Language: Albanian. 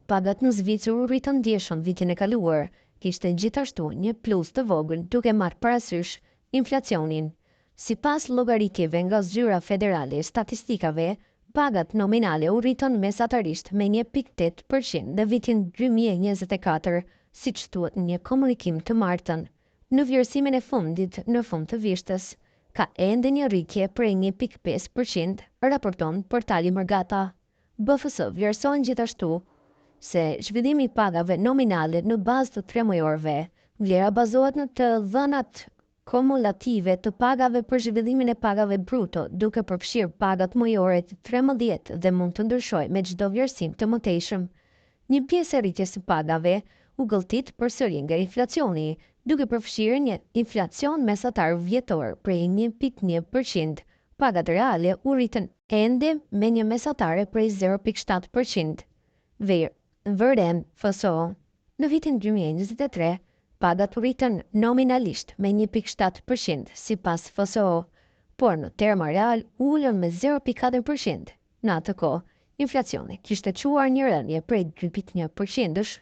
pagat në Zvicër u rritën ndjeshëm vitin e kaluar, kishte gjithashtu një plus të vogël duke marrë parasysh inflacionin. Sipas llogaritjeve nga Zyra Federale e Statistikave, pagat nominale u rritën mesatarisht me 1,8% në vitin 2024, siç thuhet në një komunikim të martën. Në vlerësimin e fundit në fund të vishtës, ka ende një rritje prej 1,5%, raporton portali Mërgata. BFS vlerëson gjithashtu se zhvillimi i pagave nominale në bazë të 3 mujorëve, vlera bazohet në të dhënat kumulative të pagave për zhvillimin e pagave bruto, duke përfshirë pagat mujore të 13 dhe mund të ndryshojë me çdo vlerësim të mëtejshëm. Një pjesë e rritjes së pagave u gëlltit përsëri nga inflacioni, duke përfshirë një inflacion mesatar vjetor prej 1,1%. Pagat reale u rritën ende me një mesatare prej 0,7%. Vërem FSO. Në vitin 2023, pagat u rritën nominalisht me 1,7% sipas FSO, por në terma real ulën me 0,4%. Në atë kohë, inflacioni kishte çuar një rënje prej 2,1%-sh